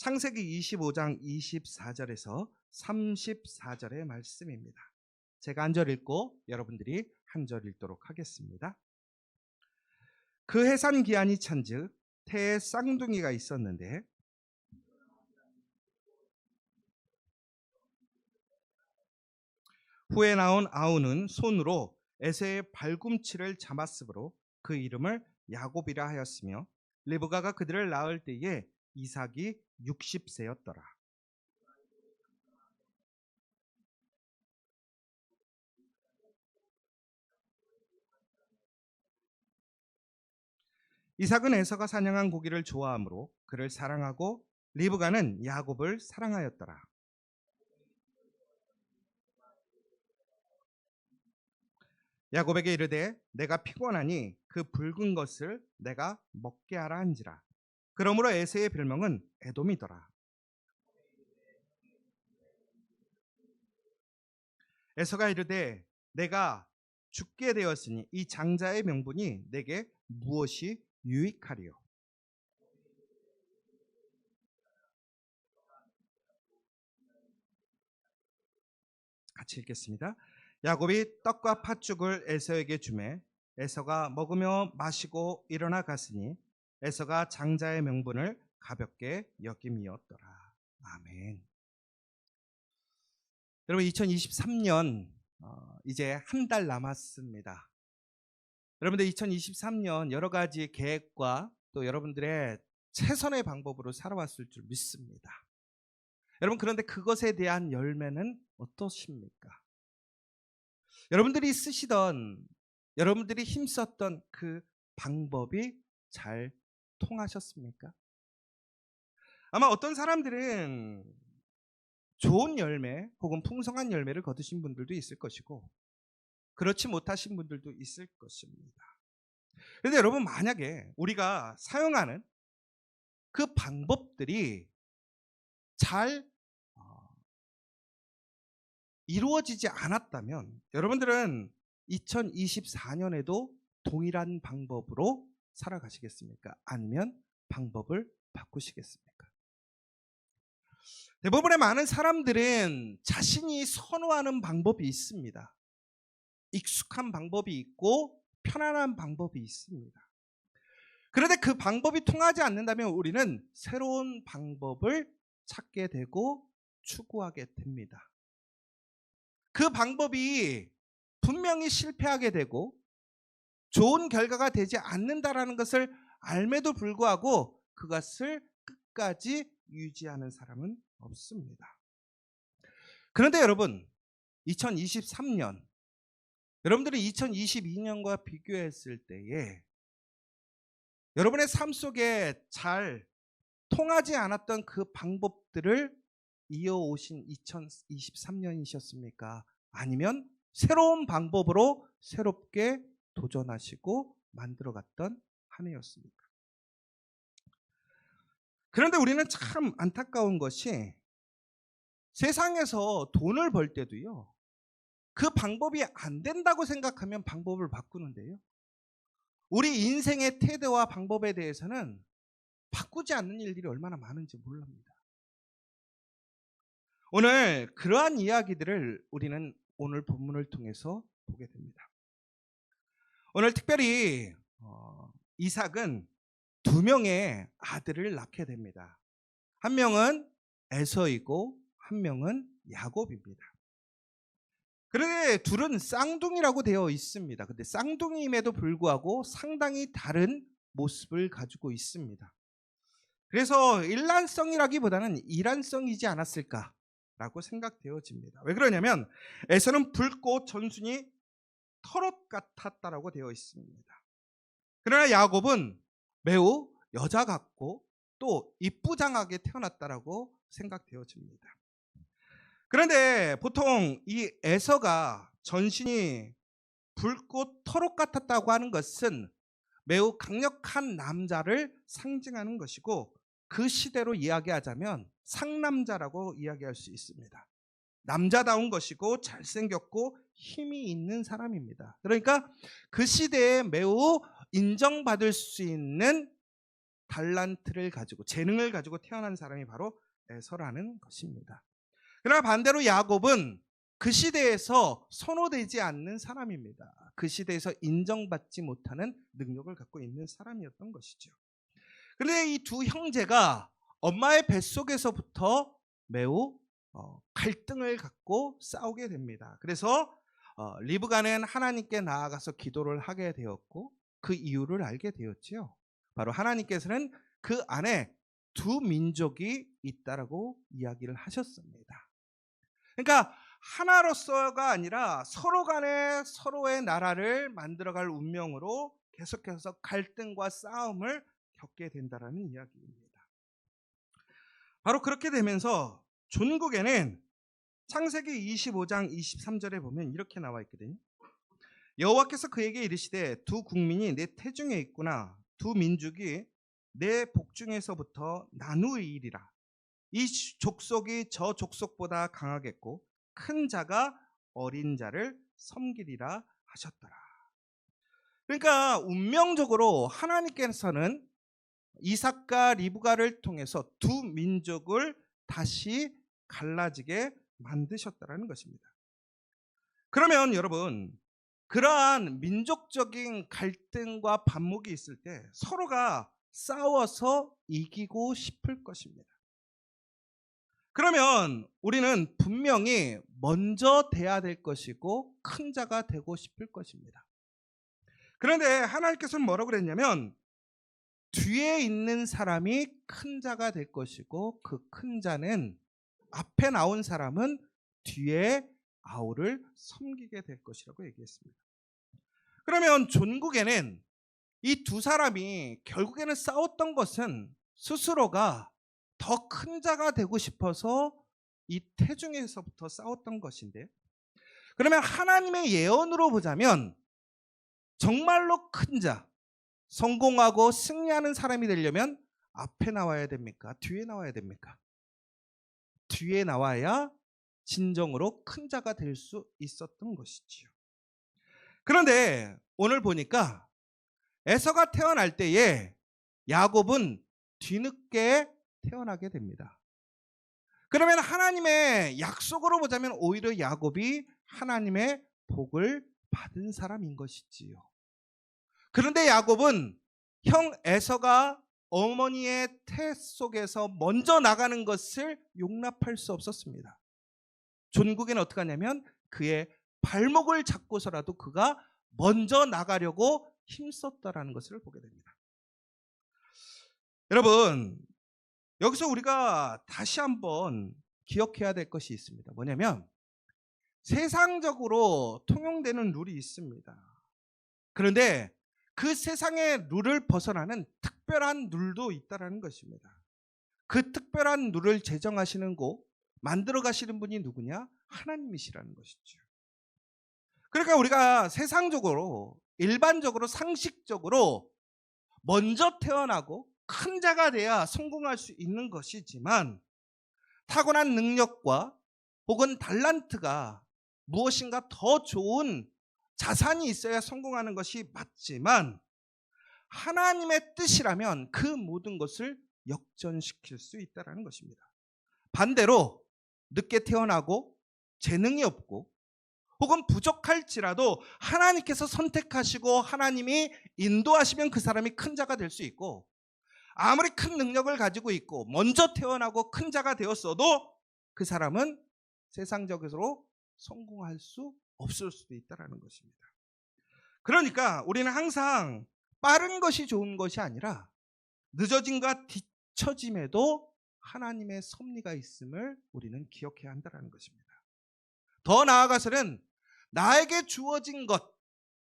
창세기 25장 24절에서 34절의 말씀입니다. 제가 한 절 읽고 여러분들이 한 절 읽도록 하겠습니다. 그 해산 기한이 찬즉 태에 쌍둥이가 있었는데 후에 나온 아우는 손으로 에서의 발꿈치를 잡았으므로 그 이름을 야곱이라 하였으며 리브가가 그들을 낳을 때에 이삭이 60세였더라. 이삭은 에서가 사냥한 고기를 좋아하므로 그를 사랑하고 리브가는 야곱을 사랑하였더라. 야곱에게 이르되 내가 피곤하니 그 붉은 것을 내가 먹게 하라 한지라. 그러므로 에서의 별명은 에돔이더라. 에서가 이르되 내가 죽게 되었으니 이 장자의 명분이 내게 무엇이 유익하리요. 같이 읽겠습니다. 야곱이 떡과 팥죽을 에서에게 주매 에서가 먹으며 마시고 일어나 갔으니 에서가 장자의 명분을 가볍게 여김이었더라. 아멘. 여러분 2023년 이제 한 달 남았습니다. 여러분들 2023년 여러 가지 계획과 또 여러분들의 최선의 방법으로 살아왔을 줄 믿습니다. 여러분 그런데 그것에 대한 열매는 어떠십니까? 여러분들이 쓰시던 여러분들이 힘썼던 그 방법이 잘 통하셨습니까? 아마 어떤 사람들은 좋은 열매 혹은 풍성한 열매를 거두신 분들도 있을 것이고 그렇지 못하신 분들도 있을 것입니다. 그런데 여러분 만약에 우리가 사용하는 그 방법들이 잘 이루어지지 않았다면 여러분들은 2024년에도 동일한 방법으로 살아가시겠습니까? 아니면 방법을 바꾸시겠습니까? 대부분의 많은 사람들은 자신이 선호하는 방법이 있습니다. 익숙한 방법이 있고 편안한 방법이 있습니다. 그런데 그 방법이 통하지 않는다면 우리는 새로운 방법을 찾게 되고 추구하게 됩니다. 그 방법이 분명히 실패하게 되고 좋은 결과가 되지 않는다라는 것을 알매도 불구하고 그것을 끝까지 유지하는 사람은 없습니다. 그런데 여러분 2023년 여러분들이 2022년과 비교했을 때에 여러분의 삶 속에 잘 통하지 않았던 그 방법들을 이어오신 2023년이셨습니까? 아니면 새로운 방법으로 새롭게 도전하시고 만들어갔던 한 해였습니까? 그런데 우리는 참 안타까운 것이 세상에서 돈을 벌 때도요. 그 방법이 안 된다고 생각하면 방법을 바꾸는데요. 우리 인생의 태도와 방법에 대해서는 바꾸지 않는 일들이 얼마나 많은지 몰랍니다. 오늘 그러한 이야기들을 우리는 오늘 본문을 통해서 보게 됩니다. 오늘 특별히 이삭은 2명의 아들을 낳게 됩니다. 한 명은 에서이고 한 명은 야곱입니다. 그런데 둘은 쌍둥이라고 되어 있습니다. 근데 쌍둥이임에도 불구하고 상당히 다른 모습을 가지고 있습니다. 그래서 일란성이라기보다는 이란성이지 않았을까라고 생각되어집니다. 왜 그러냐면 에서는 붉고 전순이 털옷 같았다라고 되어 있습니다. 그러나 야곱은 매우 여자 같고 또 이쁘장하게 태어났다라고 생각되어집니다. 그런데 보통 이 에서가 전신이 붉고 털옷 같았다고 하는 것은 매우 강력한 남자를 상징하는 것이고 그 시대로 이야기하자면 상남자라고 이야기할 수 있습니다. 남자다운 것이고 잘생겼고 힘이 있는 사람입니다. 그러니까 그 시대에 매우 인정받을 수 있는 달란트를 가지고 재능을 가지고 태어난 사람이 바로 에서라는 것입니다. 그러나 반대로 야곱은 그 시대에서 선호되지 않는 사람입니다. 그 시대에서 인정받지 못하는 능력을 갖고 있는 사람이었던 것이죠. 그런데 이 두 형제가 엄마의 뱃속에서부터 매우 갈등을 갖고 싸우게 됩니다. 그래서 리브가는 하나님께 나아가서 기도를 하게 되었고 그 이유를 알게 되었지요. 바로 하나님께서는 그 안에 두 민족이 있다라고 이야기를 하셨습니다. 그러니까 하나로서가 아니라 서로 간에 서로의 나라를 만들어갈 운명으로 계속해서 갈등과 싸움을 겪게 된다라는 이야기입니다. 바로 그렇게 되면서 존국에는 창세기 25장 23절에 보면 이렇게 나와 있거든요. 여호와께서 그에게 이르시되 두 국민이 내 태중에 있구나. 두 민족이 내 복중에서부터 나누이리라. 이 족속이 저 족속보다 강하겠고 큰 자가 어린 자를 섬기리라 하셨더라. 그러니까 운명적으로 하나님께서는 이삭과 리브가를 통해서 두 민족을 다시 갈라지게 만드셨다라는 것입니다. 그러면 여러분, 그러한 민족적인 갈등과 반목이 있을 때 서로가 싸워서 이기고 싶을 것입니다. 그러면 우리는 분명히 먼저 돼야 될 것이고 큰 자가 되고 싶을 것입니다. 그런데 하나님께서는 뭐라고 그랬냐면 뒤에 있는 사람이 큰 자가 될 것이고 그 큰 자는 앞에 나온 사람은 뒤에 아우를 섬기게 될 것이라고 얘기했습니다. 그러면 존국에는 이 두 사람이 결국에는 싸웠던 것은 스스로가 더 큰 자가 되고 싶어서 이 태중에서부터 싸웠던 것인데, 그러면 하나님의 예언으로 보자면 정말로 큰 자, 성공하고 승리하는 사람이 되려면 앞에 나와야 됩니까? 뒤에 나와야 됩니까? 뒤에 나와야 진정으로 큰 자가 될 수 있었던 것이지요. 그런데 오늘 보니까 에서가 태어날 때에 야곱은 뒤늦게 태어나게 됩니다. 그러면 하나님의 약속으로 보자면 오히려 야곱이 하나님의 복을 받은 사람인 것이지요. 그런데 야곱은 형 에서가 어머니의 태 속에서 먼저 나가는 것을 용납할 수 없었습니다. 존국에는 어떻게 하냐면 그의 발목을 잡고서라도 그가 먼저 나가려고 힘썼다라는 것을 보게 됩니다. 여러분, 여기서 우리가 다시 한번 기억해야 될 것이 있습니다. 뭐냐면 세상적으로 통용되는 룰이 있습니다. 그런데 그 세상의 룰을 벗어나는 특별한 룰도 있다는 것입니다. 그 특별한 룰을 제정하시는 고 만들어 가시는 분이 누구냐? 하나님이시라는 것이죠. 그러니까 우리가 세상적으로 일반적으로 상식적으로 먼저 태어나고 큰 자가 돼야 성공할 수 있는 것이지만 타고난 능력과 혹은 달란트가 무엇인가 더 좋은 자산이 있어야 성공하는 것이 맞지만 하나님의 뜻이라면 그 모든 것을 역전시킬 수 있다는 것입니다. 반대로 늦게 태어나고 재능이 없고 혹은 부족할지라도 하나님께서 선택하시고 하나님이 인도하시면 그 사람이 큰 자가 될 수 있고, 아무리 큰 능력을 가지고 있고 먼저 태어나고 큰 자가 되었어도 그 사람은 세상적으로 성공할 수 없을 수도 있다는 것입니다. 그러니까 우리는 항상 빠른 것이 좋은 것이 아니라 늦어짐과 뒤처짐에도 하나님의 섭리가 있음을 우리는 기억해야 한다는 것입니다. 더 나아가서는 나에게 주어진 것,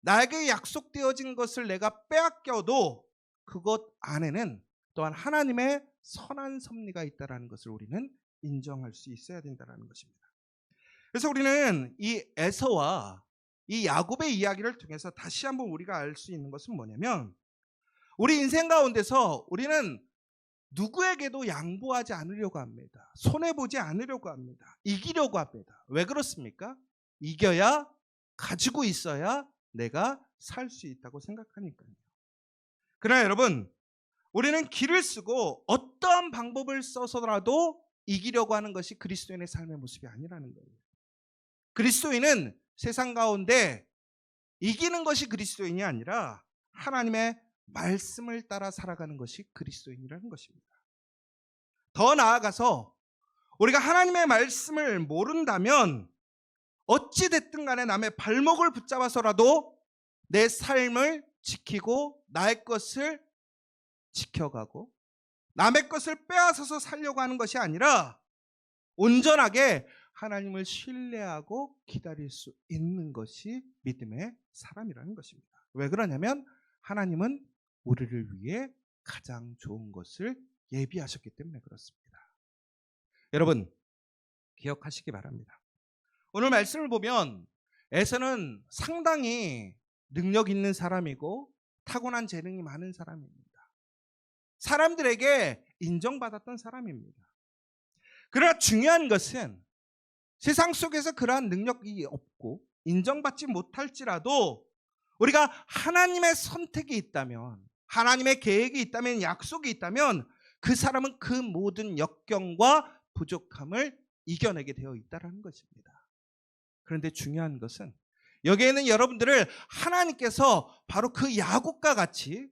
나에게 약속되어진 것을 내가 빼앗겨도 그것 안에는 또한 하나님의 선한 섭리가 있다는 것을 우리는 인정할 수 있어야 된다는 것입니다. 그래서 우리는 이 에서와 이 야곱의 이야기를 통해서 다시 한번 우리가 알 수 있는 것은 뭐냐면 우리 인생 가운데서 우리는 누구에게도 양보하지 않으려고 합니다. 손해보지 않으려고 합니다. 이기려고 합니다. 왜 그렇습니까? 이겨야, 가지고 있어야 내가 살 수 있다고 생각하니까요. 그러나 여러분, 우리는 길을 쓰고 어떠한 방법을 써서라도 이기려고 하는 것이 그리스도인의 삶의 모습이 아니라는 거예요. 그리스도인은 세상 가운데 이기는 것이 그리스도인이 아니라 하나님의 말씀을 따라 살아가는 것이 그리스도인이라는 것입니다. 더 나아가서 우리가 하나님의 말씀을 모른다면 어찌 됐든 간에 남의 발목을 붙잡아서라도 내 삶을 지키고 나의 것을 지켜가고 남의 것을 빼앗아서 살려고 하는 것이 아니라 온전하게 하나님을 신뢰하고 기다릴 수 있는 것이 믿음의 사람이라는 것입니다. 왜 그러냐면 하나님은 우리를 위해 가장 좋은 것을 예비하셨기 때문에 그렇습니다. 여러분 기억하시기 바랍니다. 오늘 말씀을 보면 에서는 상당히 능력 있는 사람이고 타고난 재능이 많은 사람입니다. 사람들에게 인정받았던 사람입니다. 그러나 중요한 것은 세상 속에서 그러한 능력이 없고 인정받지 못할지라도 우리가 하나님의 선택이 있다면, 하나님의 계획이 있다면, 약속이 있다면 그 사람은 그 모든 역경과 부족함을 이겨내게 되어 있다는 것입니다. 그런데 중요한 것은 여기에는 여러분들을 하나님께서 바로 그 야곱과 같이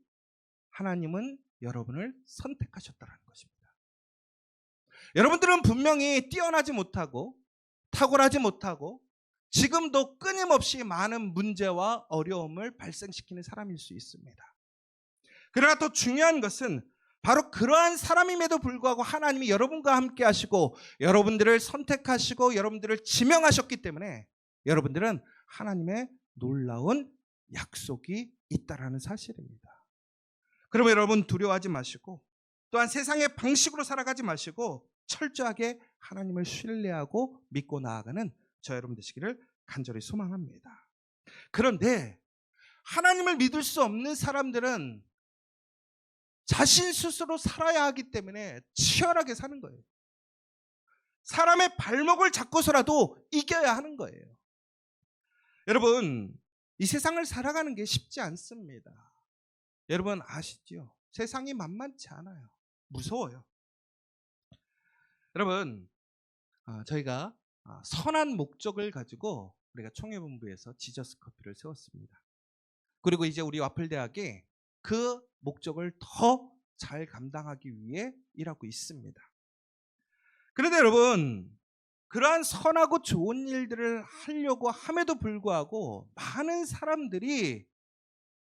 하나님은 여러분을 선택하셨다는 것입니다. 여러분들은 분명히 뛰어나지 못하고 탁월하지 못하고 지금도 끊임없이 많은 문제와 어려움을 발생시키는 사람일 수 있습니다. 그러나 더 중요한 것은 바로 그러한 사람임에도 불구하고 하나님이 여러분과 함께 하시고 여러분들을 선택하시고 여러분들을 지명하셨기 때문에 여러분들은 하나님의 놀라운 약속이 있다라는 사실입니다. 그러면 여러분 두려워하지 마시고 또한 세상의 방식으로 살아가지 마시고 철저하게 하나님을 신뢰하고 믿고 나아가는 저 여러분 되시기를 간절히 소망합니다. 그런데 하나님을 믿을 수 없는 사람들은 자신 스스로 살아야 하기 때문에 치열하게 사는 거예요. 사람의 발목을 잡고서라도 이겨야 하는 거예요. 여러분, 이 세상을 살아가는 게 쉽지 않습니다. 여러분 아시죠? 세상이 만만치 않아요. 무서워요. 여러분, 저희가 선한 목적을 가지고 우리가 총회본부에서 지저스 커피를 세웠습니다. 그리고 이제 우리 와플대학이 그 목적을 더 잘 감당하기 위해 일하고 있습니다. 그런데 여러분, 그러한 선하고 좋은 일들을 하려고 함에도 불구하고 많은 사람들이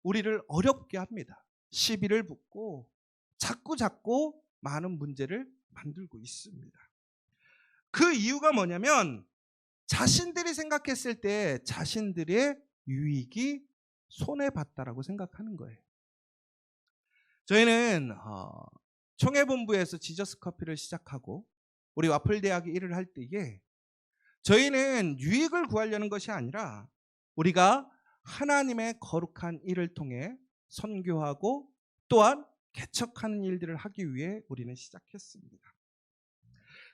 우리를 어렵게 합니다. 시비를 붙고 자꾸 많은 문제를 만들고 있습니다. 그 이유가 뭐냐면 자신들이 생각했을 때 자신들의 유익이 손해봤다라고 생각하는 거예요. 저희는 총회본부에서 지저스 커피를 시작하고 우리 와플대학이 일을 할 때에 저희는 유익을 구하려는 것이 아니라 우리가 하나님의 거룩한 일을 통해 선교하고 또한 개척하는 일들을 하기 위해 우리는 시작했습니다.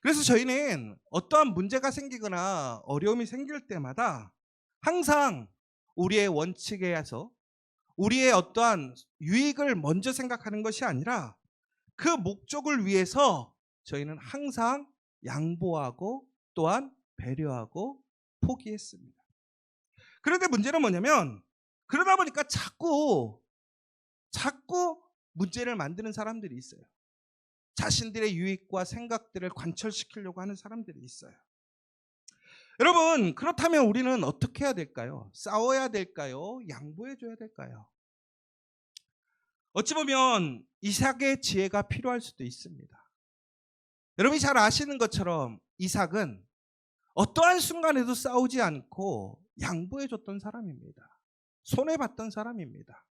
그래서 저희는 어떠한 문제가 생기거나 어려움이 생길 때마다 항상 우리의 원칙에서 우리의 어떠한 유익을 먼저 생각하는 것이 아니라 그 목적을 위해서 저희는 항상 양보하고 또한 배려하고 포기했습니다. 그런데 문제는 뭐냐면 그러다 보니까 자꾸 문제를 만드는 사람들이 있어요. 자신들의 유익과 생각들을 관철시키려고 하는 사람들이 있어요. 여러분, 그렇다면 우리는 어떻게 해야 될까요? 싸워야 될까요? 양보해 줘야 될까요? 어찌 보면 이삭의 지혜가 필요할 수도 있습니다. 여러분이 잘 아시는 것처럼 이삭은 어떠한 순간에도 싸우지 않고 양보해 줬던 사람입니다. 손해봤던 사람입니다.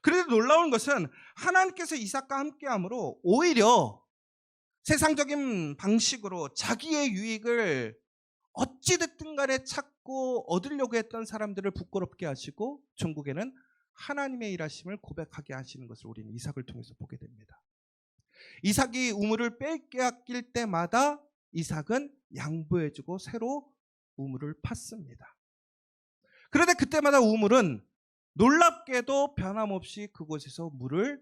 그래도 놀라운 것은 하나님께서 이삭과 함께함으로 오히려 세상적인 방식으로 자기의 유익을 어찌됐든 간에 찾고 얻으려고 했던 사람들을 부끄럽게 하시고 종국에는 하나님의 일하심을 고백하게 하시는 것을 우리는 이삭을 통해서 보게 됩니다. 이삭이 우물을 빼앗길 때마다 이삭은 양보해주고 새로 우물을 팠습니다. 그런데 그때마다 우물은 놀랍게도 변함없이 그곳에서 물을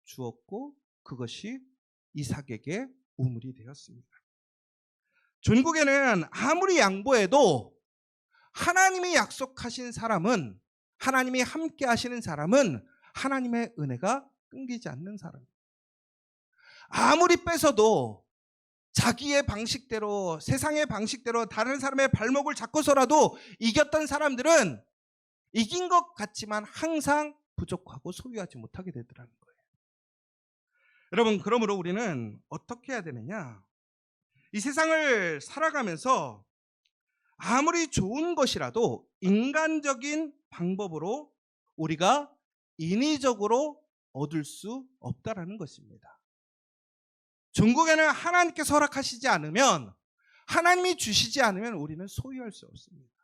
주었고 그것이 이삭에게 우물이 되었습니다. 종국에는 아무리 양보해도 하나님이 약속하신 사람은, 하나님이 함께 하시는 사람은 하나님의 은혜가 끊기지 않는 사람입니다. 아무리 뺏어도 자기의 방식대로, 세상의 방식대로 다른 사람의 발목을 잡고서라도 이겼던 사람들은 이긴 것 같지만 항상 부족하고 소유하지 못하게 되더라는 거예요. 여러분, 그러므로 우리는 어떻게 해야 되느냐? 이 세상을 살아가면서 아무리 좋은 것이라도 인간적인 방법으로 우리가 인위적으로 얻을 수 없다라는 것입니다. 종국에는 하나님께서 허락하시지 않으면, 하나님이 주시지 않으면 우리는 소유할 수 없습니다.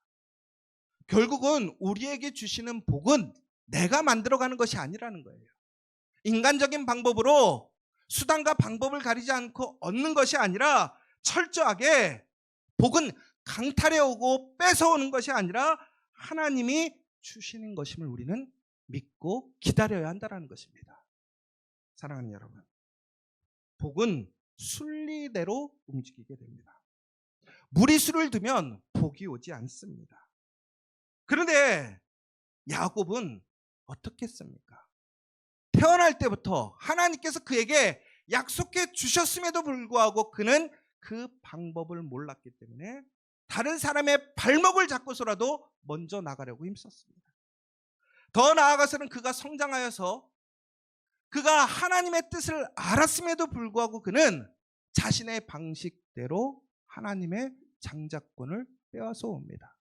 결국은 우리에게 주시는 복은 내가 만들어가는 것이 아니라는 거예요. 인간적인 방법으로 수단과 방법을 가리지 않고 얻는 것이 아니라 철저하게 복은 강탈해 오고 뺏어오는 것이 아니라 하나님이 주시는 것임을 우리는 믿고 기다려야 한다는 것입니다. 사랑하는 여러분, 복은 순리대로 움직이게 됩니다. 무리수를 두면 복이 오지 않습니다. 그런데 야곱은 어떻게 했습니까? 태어날 때부터 하나님께서 그에게 약속해 주셨음에도 불구하고 그는 그 방법을 몰랐기 때문에 다른 사람의 발목을 잡고서라도 먼저 나가려고 힘썼습니다. 더 나아가서는 그가 성장하여서 그가 하나님의 뜻을 알았음에도 불구하고 그는 자신의 방식대로 하나님의 장자권을 빼앗아 옵니다.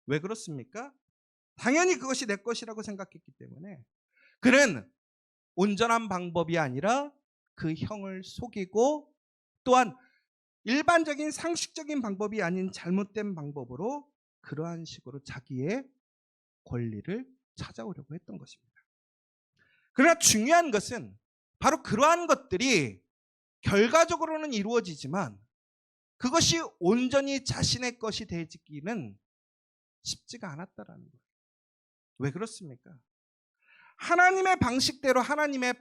왜 그렇습니까? 당연히 그것이 내 것이라고 생각했기 때문에 그는 온전한 방법이 아니라 그 형을 속이고 또한 일반적인 상식적인 방법이 아닌 잘못된 방법으로 그러한 식으로 자기의 권리를 찾아오려고 했던 것입니다. 그러나 중요한 것은 바로 그러한 것들이 결과적으로는 이루어지지만 그것이 온전히 자신의 것이 되기는 쉽지가 않았다라는 거예요. 왜 그렇습니까? 하나님의 방식대로, 하나님의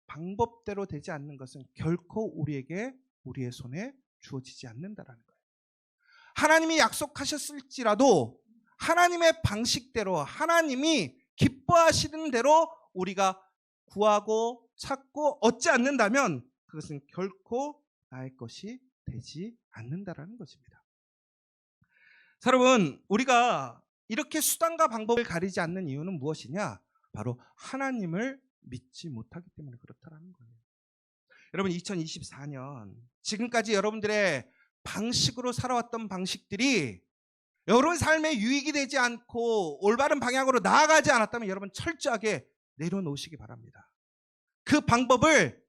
방법대로 되지 않는 것은 결코 우리에게, 우리의 손에 주어지지 않는다라는 거예요. 하나님이 약속하셨을지라도 하나님의 방식대로, 하나님이 기뻐하시는 대로 우리가 구하고 찾고 얻지 않는다면 그것은 결코 나의 것이 되지 않는다라는 것입니다. 자, 여러분, 우리가 이렇게 수단과 방법을 가리지 않는 이유는 무엇이냐? 바로 하나님을 믿지 못하기 때문에 그렇다라는 거예요. 여러분, 2024년 지금까지 여러분들의 방식으로 살아왔던 방식들이 여러분 삶에 유익이 되지 않고 올바른 방향으로 나아가지 않았다면 여러분 철저하게 내려놓으시기 바랍니다. 그 방법을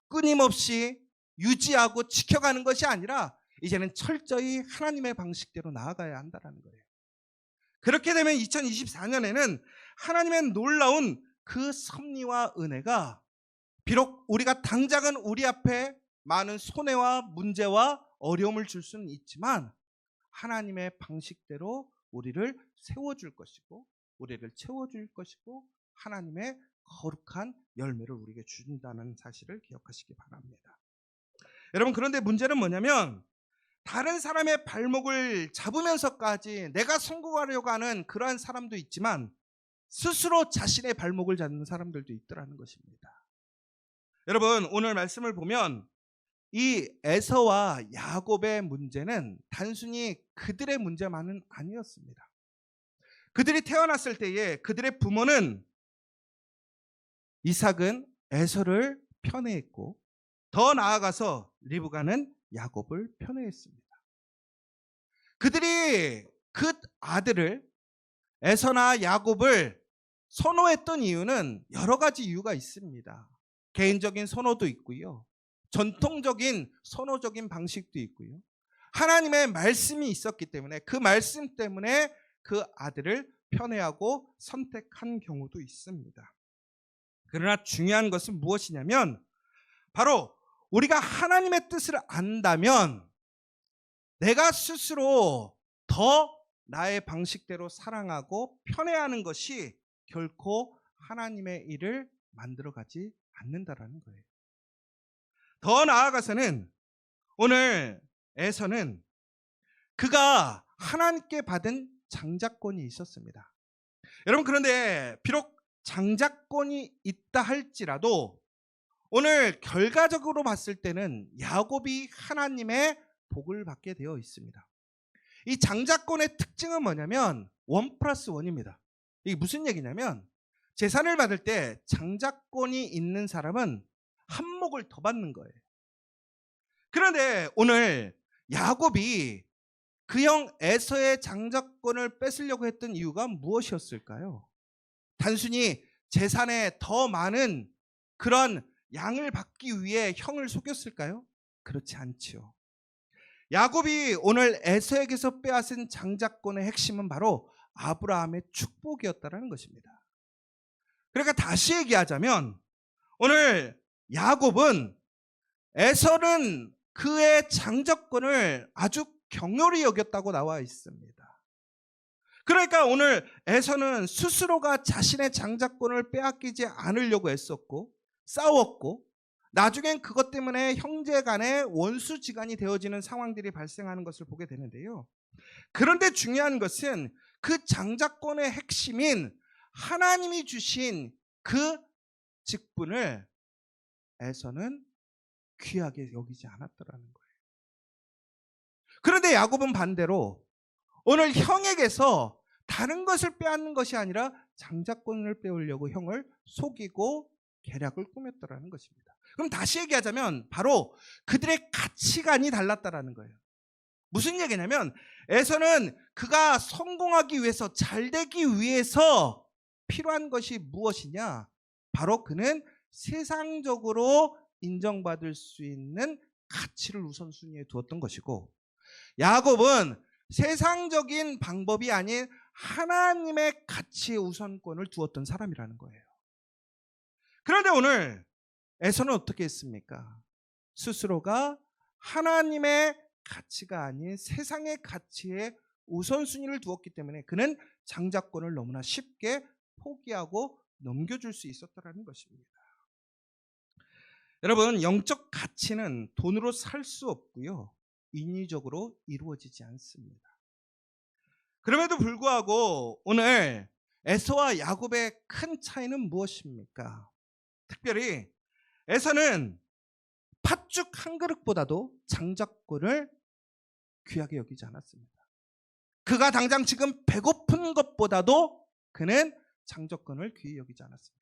끊임없이 유지하고 지켜가는 것이 아니라 이제는 철저히 하나님의 방식대로 나아가야 한다는 거예요. 그렇게 되면 2024년에는 하나님의 놀라운 그 섭리와 은혜가 비록 우리가 당장은 우리 앞에 많은 손해와 문제와 어려움을 줄 수는 있지만 하나님의 방식대로 우리를 세워줄 것이고 우리를 채워줄 것이고 하나님의 거룩한 열매를 우리에게 준다는 사실을 기억하시기 바랍니다. 여러분, 그런데 문제는 뭐냐면 다른 사람의 발목을 잡으면서까지 내가 성공하려고 하는 그러한 사람도 있지만 스스로 자신의 발목을 잡는 사람들도 있더라는 것입니다. 여러분, 오늘 말씀을 보면 이 에서와 야곱의 문제는 단순히 그들의 문제만은 아니었습니다. 그들이 태어났을 때에 그들의 부모는 이삭은 에서를 편애했고 더 나아가서 리브가는 야곱을 편애했습니다. 그들이 그 아들을 에서나 야곱을 선호했던 이유는 여러 가지 이유가 있습니다. 개인적인 선호도 있고요. 전통적인 선호적인 방식도 있고요. 하나님의 말씀이 있었기 때문에 그 말씀 때문에 그 아들을 편애하고 선택한 경우도 있습니다. 그러나 중요한 것은 무엇이냐면 바로 우리가 하나님의 뜻을 안다면 내가 스스로 더 나의 방식대로 사랑하고 편애하는 것이 결코 하나님의 일을 만들어가지 않는다라는 거예요. 더 나아가서는 오늘 에서는 그가 하나님께 받은 장자권이 있었습니다. 여러분, 그런데 비록 장자권이 있다 할지라도 오늘 결과적으로 봤을 때는 야곱이 하나님의 복을 받게 되어 있습니다. 이 장자권의 특징은 뭐냐면 1+1입니다. 이게 무슨 얘기냐면 재산을 받을 때 장자권이 있는 사람은 한 몫을 더 받는 거예요. 그런데 오늘 야곱이 그 형 에서의 장자권을 뺏으려고 했던 이유가 무엇이었을까요? 단순히 재산에 더 많은 그런 양을 받기 위해 형을 속였을까요? 그렇지 않지요. 야곱이 오늘 에서에게서 빼앗은 장자권의 핵심은 바로 아브라함의 축복이었다는 것입니다. 그러니까 다시 얘기하자면 오늘 야곱은 에서는 그의 장자권을 아주 경홀히 여겼다고 나와 있습니다. 그러니까 오늘 에서는 스스로가 자신의 장자권을 빼앗기지 않으려고 애썼고 싸웠고 나중엔 그것 때문에 형제 간의 원수지간이 되어지는 상황들이 발생하는 것을 보게 되는데요. 그런데 중요한 것은 그 장자권의 핵심인 하나님이 주신 그 직분을 에서는 귀하게 여기지 않았더라는 거예요. 그런데 야곱은 반대로 오늘 형에게서 다른 것을 빼앗는 것이 아니라 장자권을 빼오려고 형을 속이고 계략을 꾸몄더라는 것입니다. 그럼 다시 얘기하자면 바로 그들의 가치관이 달랐다라는 거예요. 무슨 얘기냐면 에서는 그가 성공하기 위해서 잘되기 위해서 필요한 것이 무엇이냐? 바로 그는 세상적으로 인정받을 수 있는 가치를 우선순위에 두었던 것이고 야곱은 세상적인 방법이 아닌 하나님의 가치의 우선권을 두었던 사람이라는 거예요. 그런데 오늘 에서는 어떻게 했습니까? 스스로가 하나님의 가치가 아닌 세상의 가치에 우선순위를 두었기 때문에 그는 장자권을 너무나 쉽게 포기하고 넘겨줄 수 있었다는 것입니다. 여러분, 영적 가치는 돈으로 살 수 없고요. 인위적으로 이루어지지 않습니다. 그럼에도 불구하고 오늘 에서와 야곱의 큰 차이는 무엇입니까? 특별히 에서는 팥죽 한 그릇보다도 장자권을 귀하게 여기지 않았습니다. 그가 당장 지금 배고픈 것보다도 그는 장자권을 귀히 여기지 않았습니다.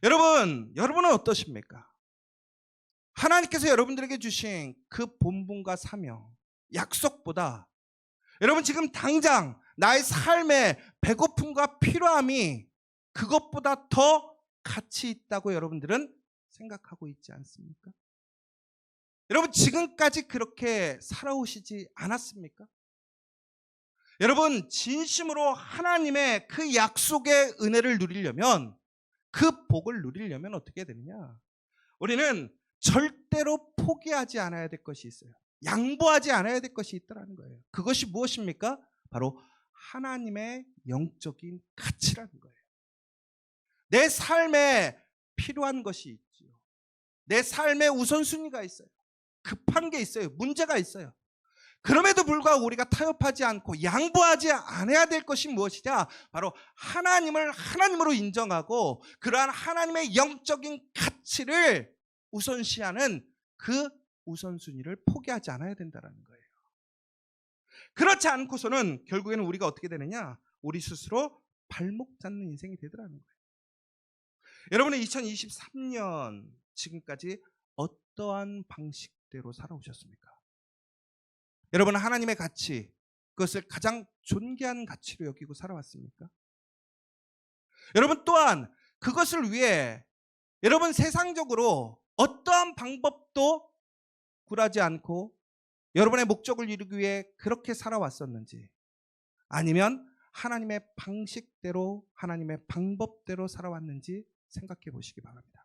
여러분은 어떠십니까? 하나님께서 여러분들에게 주신 그 본분과 사명, 약속보다 여러분 지금 당장 나의 삶의 배고픔과 필요함이 그것보다 더 가치 있다고 여러분들은 생각하고 있지 않습니까? 여러분 지금까지 그렇게 살아오시지 않았습니까? 여러분 진심으로 하나님의 그 약속의 은혜를 누리려면 그 복을 누리려면 어떻게 해야 되느냐? 우리는 절대로 포기하지 않아야 될 것이 있어요. 양보하지 않아야 될 것이 있다는 거예요. 그것이 무엇입니까? 바로 하나님의 영적인 가치라는 거예요. 내 삶에 필요한 것이 있지요. 내 삶에 우선순위가 있어요. 급한 게 있어요. 문제가 있어요. 그럼에도 불구하고 우리가 타협하지 않고 양보하지 않아야 될 것이 무엇이냐? 바로 하나님을 하나님으로 인정하고 그러한 하나님의 영적인 가치를 우선시하는 그 우선순위를 포기하지 않아야 된다는 거예요. 그렇지 않고서는 결국에는 우리가 어떻게 되느냐? 우리 스스로 발목 잡는 인생이 되더라는 거예요. 여러분은 2023년 지금까지 어떠한 방식대로 살아오셨습니까? 여러분은 하나님의 가치, 그것을 가장 존귀한 가치로 여기고 살아왔습니까? 여러분 또한 그것을 위해 여러분 세상적으로 어떠한 방법도 굴하지 않고 여러분의 목적을 이루기 위해 그렇게 살아왔었는지 아니면 하나님의 방식대로 하나님의 방법대로 살아왔는지 생각해 보시기 바랍니다.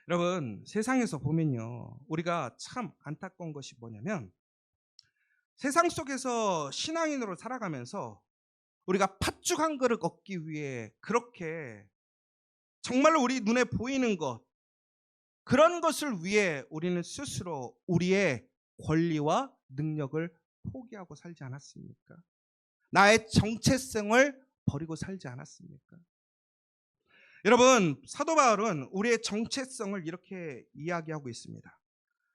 여러분 세상에서 보면요 우리가 참 안타까운 것이 뭐냐면 세상 속에서 신앙인으로 살아가면서 우리가 팥죽 한 그릇 얻기 위해 그렇게 정말로 우리 눈에 보이는 것, 그런 것을 위해 우리는 스스로 우리의 권리와 능력을 포기하고 살지 않았습니까? 나의 정체성을 버리고 살지 않았습니까? 여러분, 사도 바울은 우리의 정체성을 이렇게 이야기하고 있습니다.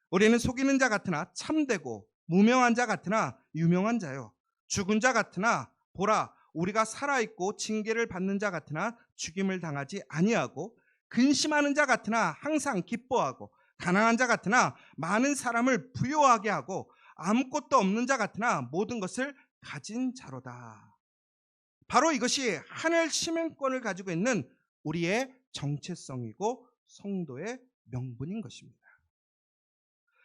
우리는 속이는 자 같으나 참되고 무명한 자 같으나 유명한 자요, 죽은 자 같으나 보라 우리가 살아있고 징계를 받는 자 같으나 죽임을 당하지 아니하고, 근심하는 자 같으나 항상 기뻐하고, 가난한 자 같으나 많은 사람을 부요하게 하고, 아무것도 없는 자 같으나 모든 것을 가진 자로다. 바로 이것이 하늘 시민권을 가지고 있는 우리의 정체성이고 성도의 명분인 것입니다.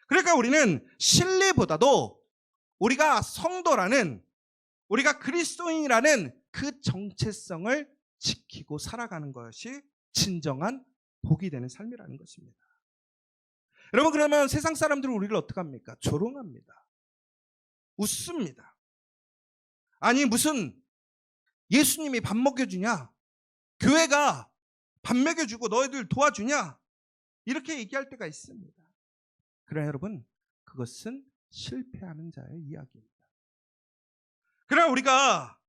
그러니까 우리는 신뢰보다도 우리가 성도라는, 우리가 그리스도인이라는 그 정체성을 지키고 살아가는 것이 진정한 복이 되는 삶이라는 것입니다. 여러분, 그러면 세상 사람들은 우리를 어떻게 합니까? 조롱합니다. 웃습니다. 아니, 무슨 예수님이 밥 먹여주냐? 교회가 밥 먹여주고 너희들 도와주냐? 이렇게 얘기할 때가 있습니다. 그러나 여러분, 그것은 실패하는 자의 이야기입니다. 그러나 우리가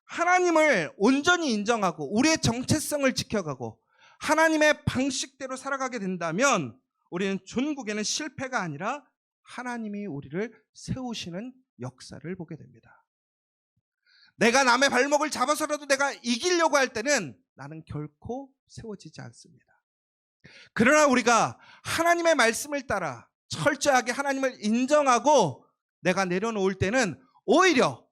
하나님을 온전히 인정하고 우리의 정체성을 지켜가고 하나님의 방식대로 살아가게 된다면 우리는 존국에는 실패가 아니라 하나님이 우리를 세우시는 역사를 보게 됩니다. 내가 남의 발목을 잡아서라도 내가 이기려고 할 때는 나는 결코 세워지지 않습니다. 그러나 우리가 하나님의 말씀을 따라 철저하게 하나님을 인정하고 내가 내려놓을 때는 오히려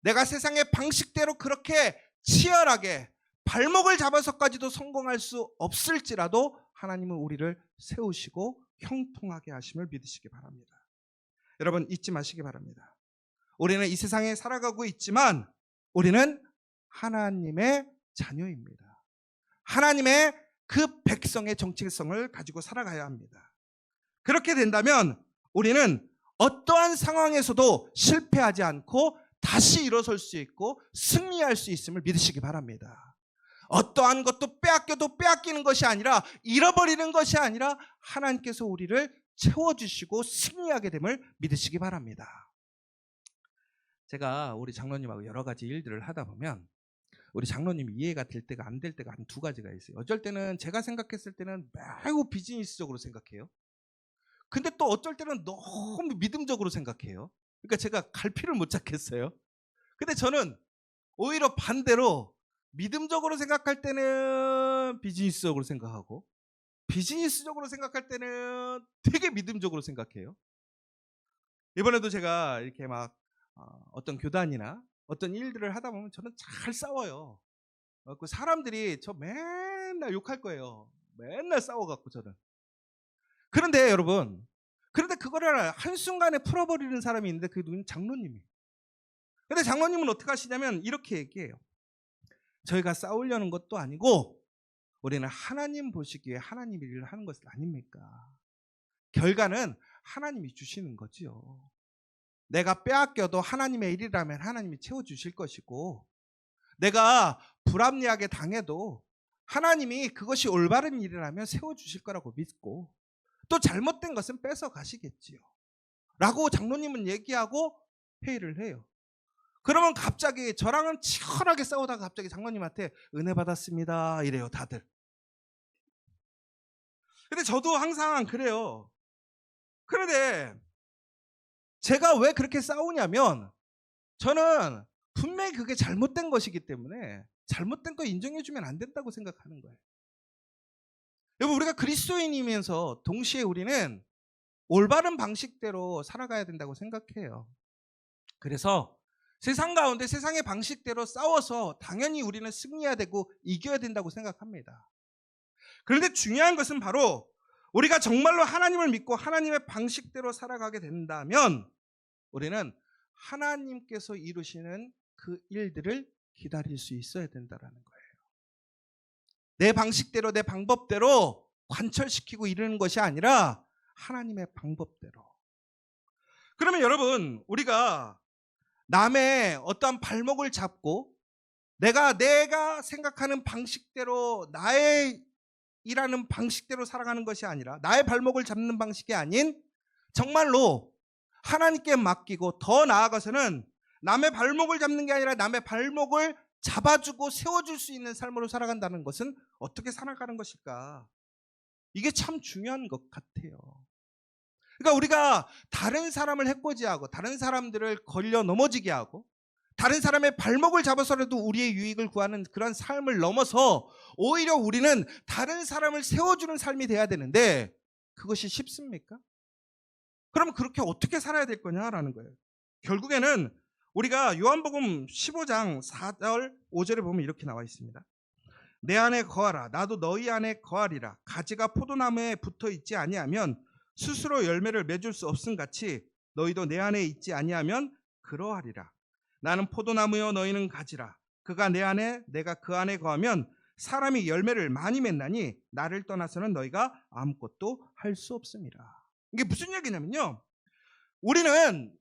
내가 세상의 방식대로 그렇게 치열하게 발목을 잡아서까지도 성공할 수 없을지라도 하나님은 우리를 세우시고 형통하게 하심을 믿으시기 바랍니다. 여러분, 잊지 마시기 바랍니다. 우리는 이 세상에 살아가고 있지만 우리는 하나님의 자녀입니다. 하나님의 그 백성의 정체성을 가지고 살아가야 합니다. 그렇게 된다면 우리는 어떠한 상황에서도 실패하지 않고 다시 일어설 수 있고 승리할 수 있음을 믿으시기 바랍니다. 어떠한 것도 빼앗겨도 빼앗기는 것이 아니라, 잃어버리는 것이 아니라 하나님께서 우리를 채워주시고 승리하게 됨을 믿으시기 바랍니다. 제가 우리 장로님하고 여러 가지 일들을 하다 보면 우리 장로님이 이해가 될 때가 안 될 때가 한 두 가지가 있어요. 어쩔 때는 제가 생각했을 때는 매우 비즈니스적으로 생각해요. 근데 또 어쩔 때는 너무 믿음적으로 생각해요. 그러니까 제가 갈피를 못 잡겠어요. 근데 저는 오히려 반대로 믿음적으로 생각할 때는 비즈니스적으로 생각하고, 비즈니스적으로 생각할 때는 되게 믿음적으로 생각해요. 이번에도 제가 이렇게 막 어떤 교단이나 어떤 일들을 하다 보면 저는 잘 싸워요. 그 사람들이 저 맨날 욕할 거예요. 맨날 싸워갖고 저는. 그런데 여러분, 그런데 그거를 한순간에 풀어버리는 사람이 있는데 그게 누구냐? 장로님이. 근데 장로님은 어떻게 하시냐면 이렇게 얘기해요. 저희가 싸우려는 것도 아니고 우리는 하나님 보시기에 하나님 일을 하는 것은 아닙니까? 결과는 하나님이 주시는 거지요. 내가 빼앗겨도 하나님의 일이라면 하나님이 채워주실 것이고, 내가 불합리하게 당해도 하나님이 그것이 올바른 일이라면 세워주실 거라고 믿고, 또 잘못된 것은 뺏어 가시겠지요 라고 장로님은 얘기하고 회의를 해요. 그러면 갑자기 저랑은 치열하게 싸우다가 갑자기 장로님한테 은혜 받았습니다 이래요, 다들. 근데 저도 항상 그래요. 그런데 제가 왜 그렇게 싸우냐면 저는 분명히 그게 잘못된 것이기 때문에 잘못된 거 인정해주면 안 된다고 생각하는 거예요. 여러분, 우리가 그리스도인이면서 동시에 우리는 올바른 방식대로 살아가야 된다고 생각해요. 그래서 세상 가운데 세상의 방식대로 싸워서 당연히 우리는 승리해야 되고 이겨야 된다고 생각합니다. 그런데 중요한 것은 바로 우리가 정말로 하나님을 믿고 하나님의 방식대로 살아가게 된다면 우리는 하나님께서 이루시는 그 일들을 기다릴 수 있어야 된다는 거예요. 내 방식대로 내 방법대로 관철시키고 이러는 것이 아니라 하나님의 방법대로. 그러면 여러분, 우리가 남의 어떠한 발목을 잡고 내가 생각하는 방식대로 나의 방식이라는 방식대로 살아가는 것이 아니라, 나의 발목을 잡는 방식이 아닌 정말로 하나님께 맡기고, 더 나아가서는 남의 발목을 잡는 게 아니라 남의 발목을 잡아주고 세워줄 수 있는 삶으로 살아간다는 것은 어떻게 살아가는 것일까? 이게 참 중요한 것 같아요. 그러니까 우리가 다른 사람을 해코지하고 다른 사람들을 걸려 넘어지게 하고 다른 사람의 발목을 잡아서라도 우리의 유익을 구하는 그런 삶을 넘어서 오히려 우리는 다른 사람을 세워주는 삶이 돼야 되는데, 그것이 쉽습니까? 그럼 그렇게 어떻게 살아야 될 거냐라는 거예요. 결국에는 우리가 요한복음 15장 4절 5절에 보면 이렇게 나와 있습니다. 내 안에 거하라, 나도 너희 안에 거하리라. 가지가 포도나무에 붙어 있지 아니하면 스스로 열매를 맺을 수 없음 같이 너희도 내 안에 있지 아니하면 그러하리라. 나는 포도나무요 너희는 가지라. 그가 내 안에 내가 그 안에 거하면 사람이 열매를 많이 맺나니 나를 떠나서는 너희가 아무것도 할 수 없습니다. 이게 무슨 얘기냐면요, 우리는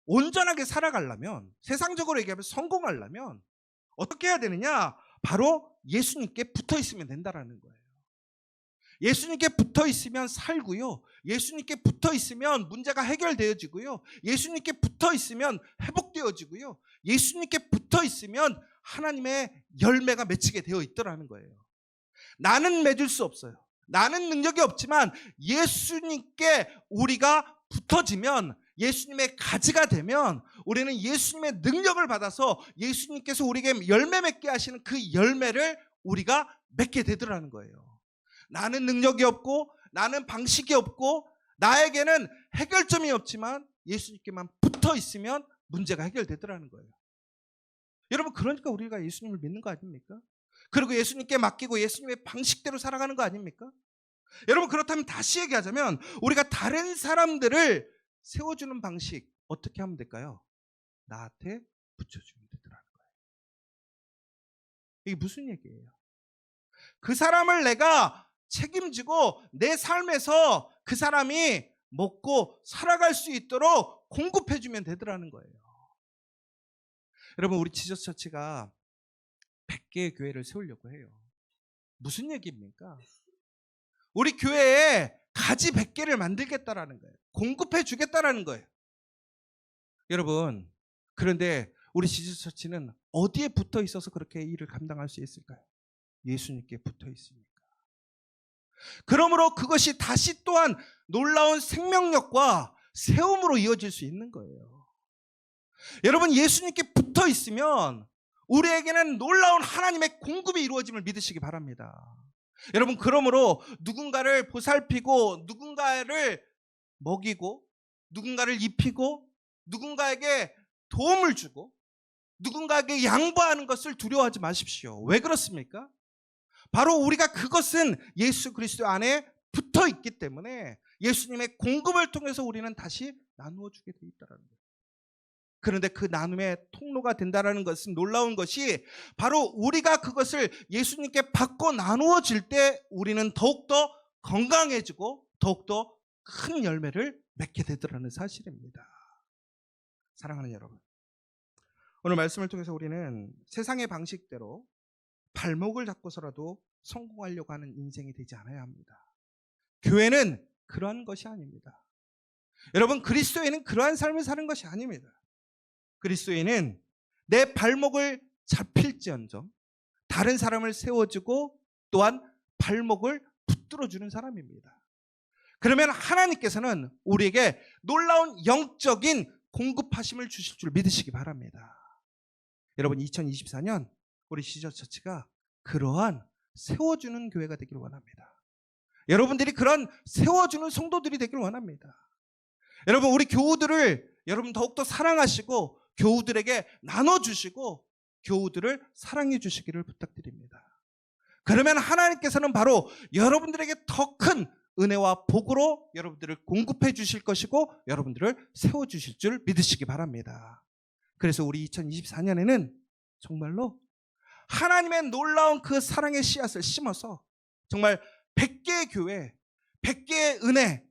온전하게 살아가려면, 세상적으로 얘기하면 성공하려면 어떻게 해야 되느냐? 바로 예수님께 붙어 있으면 된다라는 거예요. 예수님께 붙어 있으면 살고요, 예수님께 붙어 있으면 문제가 해결되어지고요, 예수님께 붙어 있으면 회복되어지고요, 예수님께 붙어 있으면 하나님의 열매가 맺히게 되어 있더라는 거예요. 나는 맺을 수 없어요. 나는 능력이 없지만 예수님께 우리가 붙어지면, 예수님의 가지가 되면 우리는 예수님의 능력을 받아서 예수님께서 우리에게 열매 맺게 하시는 그 열매를 우리가 맺게 되더라는 거예요. 나는 능력이 없고 나는 방식이 없고 나에게는 해결점이 없지만 예수님께만 붙어 있으면 문제가 해결되더라는 거예요. 여러분, 그러니까 우리가 예수님을 믿는 거 아닙니까? 그리고 예수님께 맡기고 예수님의 방식대로 살아가는 거 아닙니까? 여러분, 그렇다면 다시 얘기하자면 우리가 다른 사람들을 세워주는 방식 어떻게 하면 될까요? 나한테 붙여주면 되더라는 거예요. 이게 무슨 얘기예요? 그 사람을 내가 책임지고 내 삶에서 그 사람이 먹고 살아갈 수 있도록 공급해주면 되더라는 거예요. 여러분, 우리 지저스 처치가 100개의 교회를 세우려고 해요. 무슨 얘기입니까? 우리 교회에 가지 100개를 만들겠다라는 거예요. 공급해 주겠다라는 거예요. 여러분, 그런데 우리 지저스 처치는 어디에 붙어 있어서 그렇게 일을 감당할 수 있을까요? 예수님께 붙어 있으니까. 그러므로 그것이 다시 또한 놀라운 생명력과 세움으로 이어질 수 있는 거예요. 여러분, 예수님께 붙어 있으면 우리에게는 놀라운 하나님의 공급이 이루어짐을 믿으시기 바랍니다. 여러분, 그러므로 누군가를 보살피고 누군가를 먹이고 누군가를 입히고 누군가에게 도움을 주고 누군가에게 양보하는 것을 두려워하지 마십시오. 왜 그렇습니까? 바로 우리가 그것은 예수 그리스도 안에 붙어 있기 때문에 예수님의 공급을 통해서 우리는 다시 나누어 주게 돼 있다는 거예요. 그런데 그 나눔의 통로가 된다는 것은 놀라운 것이, 바로 우리가 그것을 예수님께 받고 나누어 질 때 우리는 더욱더 건강해지고 더욱더 큰 열매를 맺게 되더라는 사실입니다. 사랑하는 여러분, 오늘 말씀을 통해서 우리는 세상의 방식대로 발목을 잡고서라도 성공하려고 하는 인생이 되지 않아야 합니다. 교회는 그러한 것이 아닙니다. 여러분, 그리스도인은 그러한 삶을 사는 것이 아닙니다. 그리스도인은 내 발목을 잡힐지언정 다른 사람을 세워주고 또한 발목을 붙들어주는 사람입니다. 그러면 하나님께서는 우리에게 놀라운 영적인 공급하심을 주실 줄 믿으시기 바랍니다. 여러분, 2024년 우리 지저스 처치가 그러한 세워주는 교회가 되기를 원합니다. 여러분들이 그런 세워주는 성도들이 되기를 원합니다. 여러분, 우리 교우들을 여러분 더욱더 사랑하시고 교우들에게 나눠주시고 교우들을 사랑해 주시기를 부탁드립니다. 그러면 하나님께서는 바로 여러분들에게 더 큰 은혜와 복으로 여러분들을 공급해 주실 것이고 여러분들을 세워주실 줄 믿으시기 바랍니다. 그래서 우리 2024년에는 정말로 하나님의 놀라운 그 사랑의 씨앗을 심어서 정말 100개의 교회, 100개의 은혜,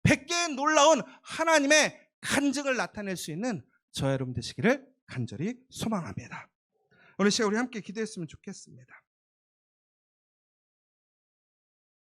100개의 놀라운 하나님의 간증을 나타낼 수 있는 저와 여러분 되시기를 간절히 소망합니다. 오늘 시간 우리 함께 기도했으면 좋겠습니다.